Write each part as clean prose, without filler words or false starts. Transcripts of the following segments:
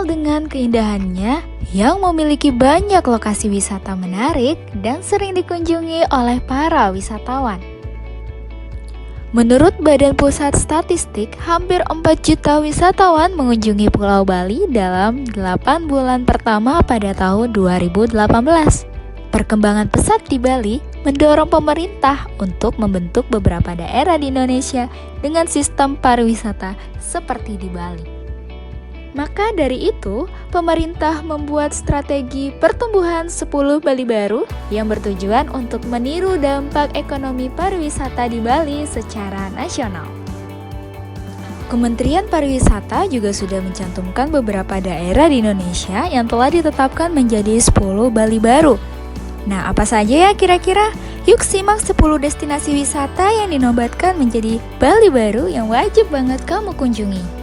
terkenal dengan keindahannya yang memiliki banyak lokasi wisata menarik dan sering dikunjungi oleh para wisatawan. Menurut Badan Pusat Statistik, hampir 4 juta wisatawan mengunjungi Pulau Bali dalam 8 bulan pertama pada tahun 2018. Perkembangan pesat di Bali mendorong pemerintah untuk membentuk beberapa daerah di Indonesia dengan sistem pariwisata seperti di Bali. Maka dari itu, pemerintah membuat strategi pertumbuhan 10 Bali baru yang bertujuan untuk meniru dampak ekonomi pariwisata di Bali secara nasional. Kementerian Pariwisata juga sudah mencantumkan beberapa daerah di Indonesia yang telah ditetapkan menjadi 10 Bali baru. Nah, apa saja ya kira-kira? Yuk simak 10 destinasi wisata yang dinobatkan menjadi Bali baru yang wajib banget kamu kunjungi.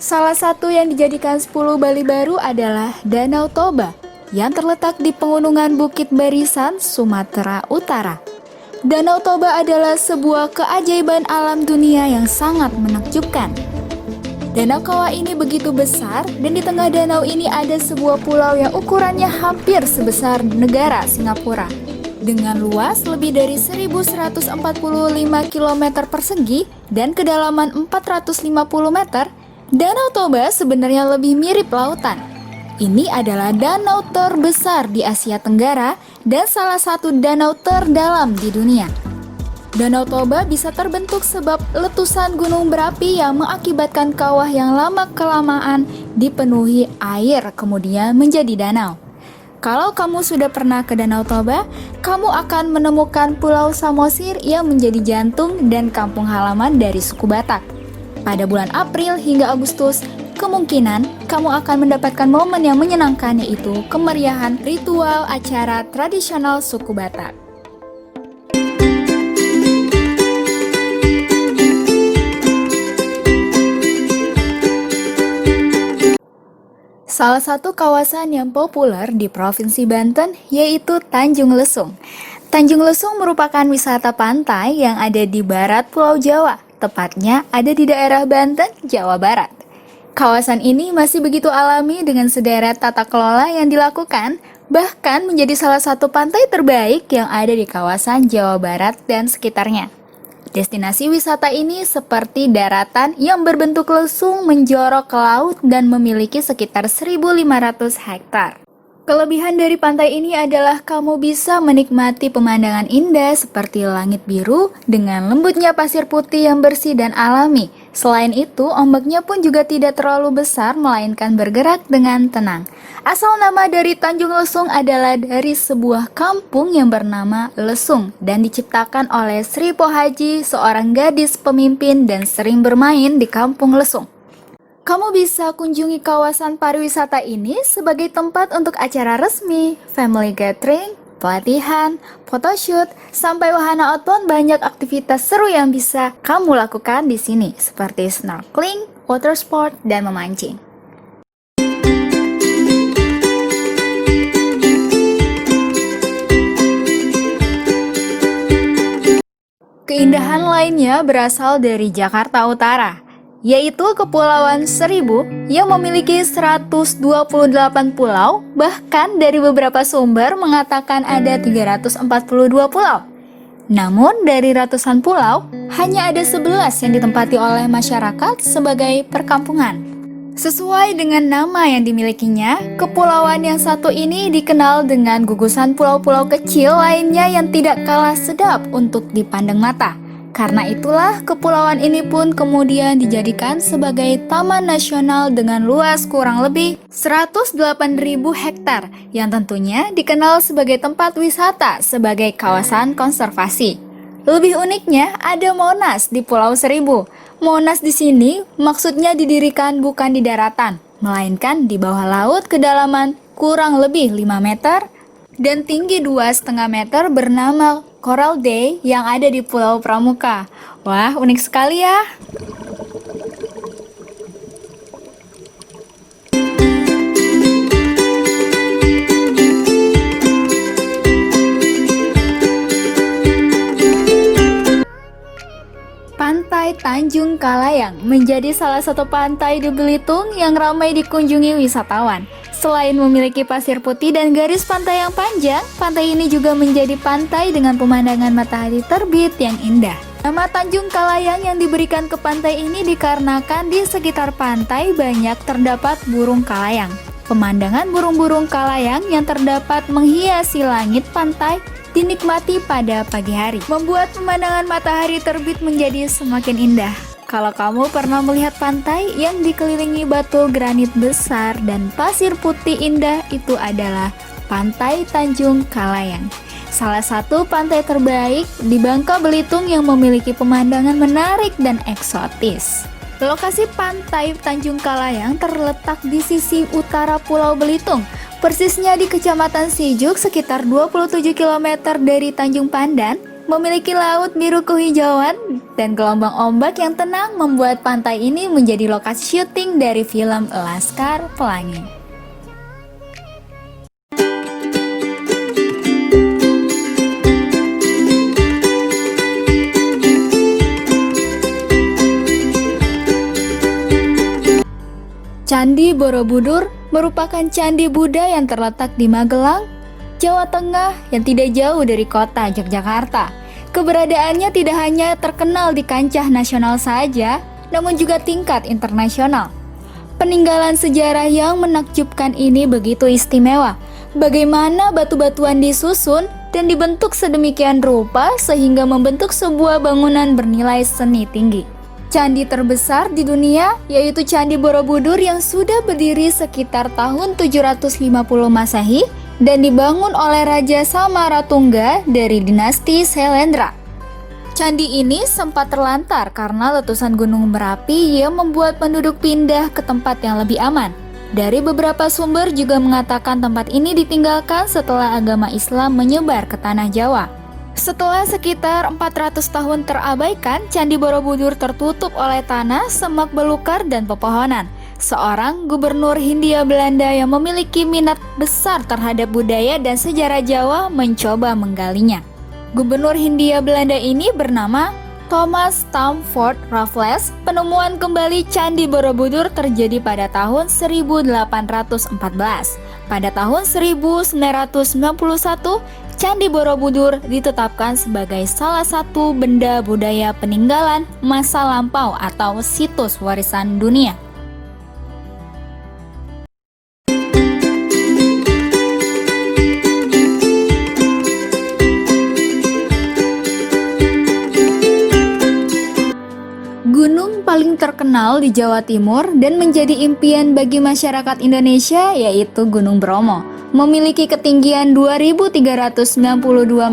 Salah satu yang dijadikan 10 Bali baru adalah Danau Toba yang terletak di pegunungan Bukit Barisan, Sumatera Utara. Danau Toba adalah sebuah keajaiban alam dunia yang sangat menakjubkan. Danau kawah ini begitu besar dan di tengah danau ini ada sebuah pulau yang ukurannya hampir sebesar negara Singapura. Dengan luas lebih dari 1145 km persegi dan kedalaman 450 meter, Danau Toba sebenarnya lebih mirip lautan. Ini adalah danau terbesar di Asia Tenggara dan salah satu danau terdalam di dunia. Danau Toba bisa terbentuk sebab letusan gunung berapi yang mengakibatkan kawah yang lama-kelamaan dipenuhi air kemudian menjadi danau. Kalau kamu sudah pernah ke Danau Toba, kamu akan menemukan Pulau Samosir yang menjadi jantung dan kampung halaman dari suku Batak. Pada bulan April hingga Agustus, kemungkinan kamu akan mendapatkan momen yang menyenangkan, yaitu kemeriahan ritual acara tradisional suku Batak. Salah satu kawasan yang populer di Provinsi Banten yaitu Tanjung Lesung. Tanjung Lesung merupakan wisata pantai yang ada di barat Pulau Jawa, tepatnya ada di daerah Banten, Jawa Barat. Kawasan ini masih begitu alami dengan sederet tata kelola yang dilakukan, bahkan menjadi salah satu pantai terbaik yang ada di kawasan Jawa Barat dan sekitarnya. Destinasi wisata ini seperti daratan yang berbentuk lesung menjorok ke laut dan memiliki sekitar 1.500 hektar. Kelebihan dari pantai ini adalah kamu bisa menikmati pemandangan indah seperti langit biru dengan lembutnya pasir putih yang bersih dan alami. Selain itu, ombaknya pun juga tidak terlalu besar melainkan bergerak dengan tenang. Asal nama dari Tanjung Lesung adalah dari sebuah kampung yang bernama Lesung dan diciptakan oleh Sri Pohaji, seorang gadis pemimpin dan sering bermain di kampung Lesung. Kamu bisa kunjungi kawasan pariwisata ini sebagai tempat untuk acara resmi, family gathering, pelatihan, photoshoot, sampai wahana outbound. Banyak aktivitas seru yang bisa kamu lakukan di sini, seperti snorkeling, water sport, dan memancing. Keindahan lainnya berasal dari Jakarta Utara, yaitu Kepulauan Seribu yang memiliki 128 pulau, bahkan dari beberapa sumber mengatakan ada 342 pulau. Namun dari ratusan pulau, hanya ada 11 yang ditempati oleh masyarakat sebagai perkampungan. Sesuai dengan nama yang dimilikinya, kepulauan yang satu ini dikenal dengan gugusan pulau-pulau kecil lainnya yang tidak kalah sedap untuk dipandang mata. Karena itulah kepulauan ini pun kemudian dijadikan sebagai taman nasional dengan luas kurang lebih 108.000 hektar yang tentunya dikenal sebagai tempat wisata sebagai kawasan konservasi. Lebih uniknya ada Monas di Pulau Seribu. Monas di sini maksudnya didirikan bukan di daratan, melainkan di bawah laut kedalaman kurang lebih 5 meter dan tinggi 2,5 meter bernama Coral Day yang ada di Pulau Pramuka. Wah, unik sekali ya. Tanjung Kalayang menjadi salah satu pantai di Belitung yang ramai dikunjungi wisatawan. Selain memiliki pasir putih dan garis pantai yang panjang, pantai ini juga menjadi pantai dengan pemandangan matahari terbit yang indah. Nama Tanjung Kalayang yang diberikan ke pantai ini dikarenakan di sekitar pantai banyak terdapat burung kalayang. Pemandangan burung-burung kalayang yang terdapat menghiasi langit pantai dinikmati pada pagi hari, membuat pemandangan matahari terbit menjadi semakin indah. Kalau kamu pernah melihat pantai yang dikelilingi batu granit besar dan pasir putih indah, itu adalah Pantai Tanjung Kalayang. Salah satu pantai terbaik di Bangka Belitung yang memiliki pemandangan menarik dan eksotis. Lokasi Pantai Tanjung Kalayang terletak di sisi utara Pulau Belitung, persisnya di Kecamatan Sijuk sekitar 27 km dari Tanjung Pandan, memiliki laut biru kehijauan dan gelombang ombak yang tenang membuat pantai ini menjadi lokasi syuting dari film Laskar Pelangi. Candi Borobudur merupakan candi Buddha yang terletak di Magelang, Jawa Tengah yang tidak jauh dari kota Yogyakarta. Keberadaannya tidak hanya terkenal di kancah nasional saja, namun juga tingkat internasional. Peninggalan sejarah yang menakjubkan ini begitu istimewa. Bagaimana batu-batuan disusun dan dibentuk sedemikian rupa sehingga membentuk sebuah bangunan bernilai seni tinggi. Candi terbesar di dunia yaitu Candi Borobudur yang sudah berdiri sekitar tahun 750 Masehi dan dibangun oleh Raja Samaratungga dari dinasti Syailendra. Candi ini sempat terlantar karena letusan gunung berapi yang membuat penduduk pindah ke tempat yang lebih aman. Dari beberapa sumber juga mengatakan tempat ini ditinggalkan setelah agama Islam menyebar ke tanah Jawa. Setelah sekitar 400 tahun terabaikan, Candi Borobudur tertutup oleh tanah, semak belukar, dan pepohonan. Seorang gubernur Hindia Belanda yang memiliki minat besar terhadap budaya dan sejarah Jawa mencoba menggalinya. Gubernur Hindia Belanda ini bernama Thomas Stamford Raffles. Penemuan kembali Candi Borobudur terjadi pada tahun 1814. Pada tahun 1991, Candi Borobudur ditetapkan sebagai salah satu benda budaya peninggalan masa lampau atau situs warisan dunia. Gunung paling terkenal di Jawa Timur dan menjadi impian bagi masyarakat Indonesia yaitu Gunung Bromo. Memiliki ketinggian 2.392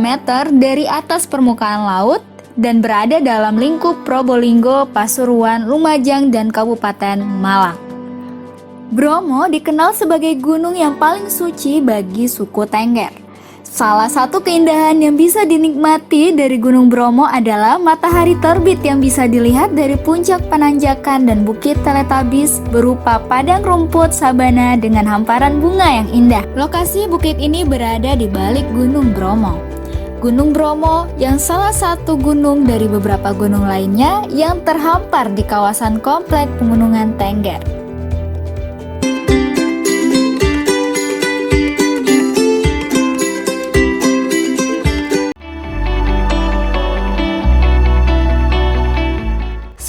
meter dari atas permukaan laut dan berada dalam lingkup Probolinggo, Pasuruan, Lumajang, dan Kabupaten Malang. Bromo dikenal sebagai gunung yang paling suci bagi suku Tengger. Salah satu keindahan yang bisa dinikmati dari Gunung Bromo adalah matahari terbit yang bisa dilihat dari puncak penanjakan dan bukit Teletabis berupa padang rumput sabana dengan hamparan bunga yang indah. Lokasi bukit ini berada di balik Gunung Bromo. Gunung Bromo yang salah satu gunung dari beberapa gunung lainnya yang terhampar di kawasan komplek pegunungan Tengger.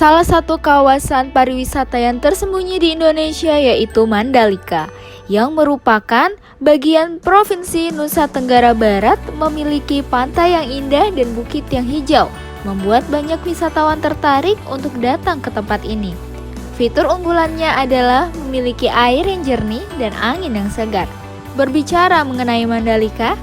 Salah satu kawasan pariwisata yang tersembunyi di Indonesia yaitu Mandalika, yang merupakan bagian Provinsi Nusa Tenggara Barat, memiliki pantai yang indah dan bukit yang hijau, membuat banyak wisatawan tertarik untuk datang ke tempat ini. Fitur unggulannya adalah memiliki air yang jernih dan angin yang segar. Berbicara mengenai Mandalika,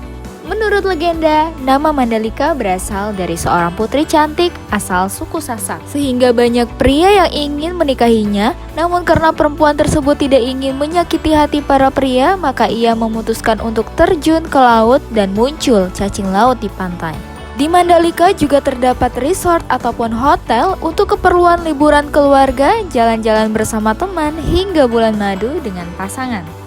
menurut legenda, nama Mandalika berasal dari seorang putri cantik asal suku Sasak, sehingga banyak pria yang ingin menikahinya. Namun karena perempuan tersebut tidak ingin menyakiti hati para pria, maka ia memutuskan untuk terjun ke laut dan muncul cacing laut di pantai. Di Mandalika juga terdapat resort ataupun hotel untuk keperluan liburan keluarga, jalan-jalan bersama teman, hingga bulan madu dengan pasangan.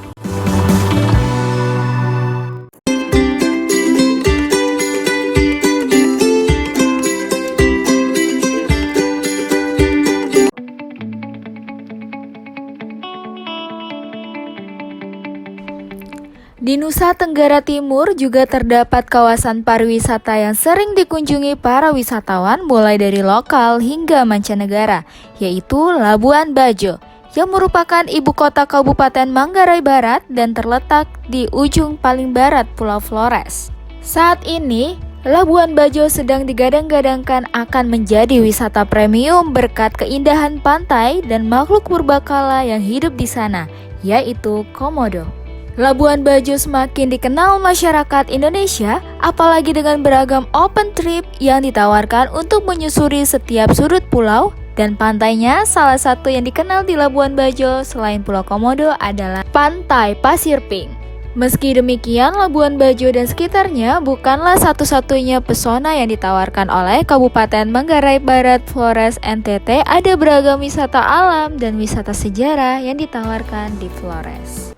Di Nusa Tenggara Timur juga terdapat kawasan pariwisata yang sering dikunjungi para wisatawan mulai dari lokal hingga mancanegara, yaitu Labuan Bajo, yang merupakan ibu kota Kabupaten Manggarai Barat dan terletak di ujung paling barat Pulau Flores. Saat ini, Labuan Bajo sedang digadang-gadangkan akan menjadi wisata premium berkat keindahan pantai dan makhluk purbakala yang hidup di sana, yaitu komodo. Labuan Bajo semakin dikenal masyarakat Indonesia, apalagi dengan beragam open trip yang ditawarkan untuk menyusuri setiap sudut pulau dan pantainya. Salah satu yang dikenal di Labuan Bajo selain Pulau Komodo adalah Pantai Pasir Pink. Meski demikian, Labuan Bajo dan sekitarnya bukanlah satu-satunya pesona yang ditawarkan oleh Kabupaten Manggarai Barat Flores NTT. Ada beragam wisata alam dan wisata sejarah yang ditawarkan di Flores.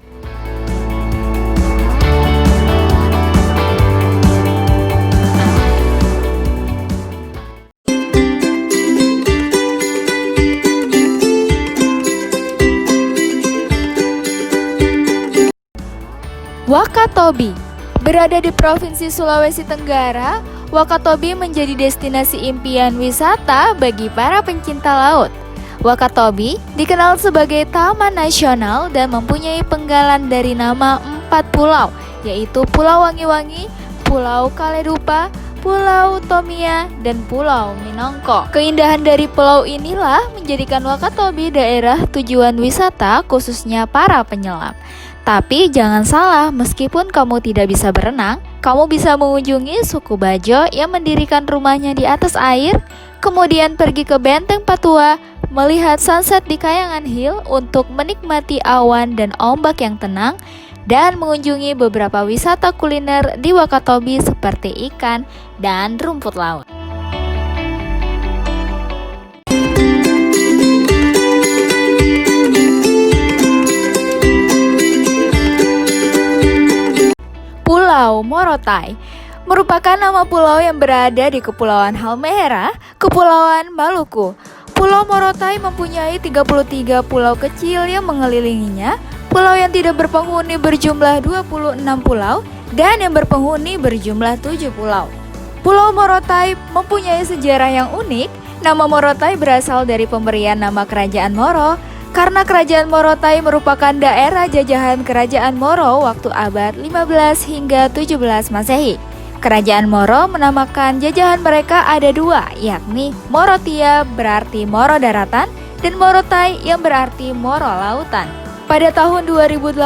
Wakatobi berada di Provinsi Sulawesi Tenggara. Wakatobi menjadi destinasi impian wisata bagi para pencinta laut. Wakatobi dikenal sebagai taman nasional dan mempunyai penggalan dari nama 4 pulau, yaitu Pulau Wangi-Wangi, Pulau Kaledupa, Pulau Tomia, dan Pulau Minongko. Keindahan dari pulau inilah menjadikan Wakatobi daerah tujuan wisata khususnya para penyelam. Tapi jangan salah, meskipun kamu tidak bisa berenang, kamu bisa mengunjungi suku Bajo yang mendirikan rumahnya di atas air, kemudian pergi ke Benteng Patua, melihat sunset di Kayangan Hill untuk menikmati awan dan ombak yang tenang, dan mengunjungi beberapa wisata kuliner di Wakatobi seperti ikan dan rumput laut. Pulau Morotai merupakan nama pulau yang berada di Kepulauan Halmahera, Kepulauan Maluku. Pulau Morotai mempunyai 33 pulau kecil yang mengelilinginya. Pulau yang tidak berpenghuni berjumlah 26 pulau dan yang berpenghuni berjumlah 7 pulau. Pulau Morotai mempunyai sejarah yang unik. Nama Morotai berasal dari pemberian nama Kerajaan Moro, karena Kerajaan Morotai merupakan daerah jajahan Kerajaan Moro waktu abad 15 hingga 17 Masehi. Kerajaan Moro menamakan jajahan mereka ada 2, yakni Morotia berarti Moro daratan dan Morotai yang berarti Moro lautan. Pada tahun 2018,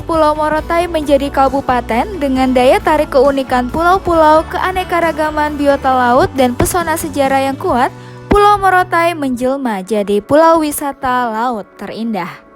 Pulau Morotai menjadi kabupaten dengan daya tarik keunikan pulau-pulau, keanekaragaman biota laut dan pesona sejarah yang kuat. Pulau Morotai menjelma jadi pulau wisata laut terindah.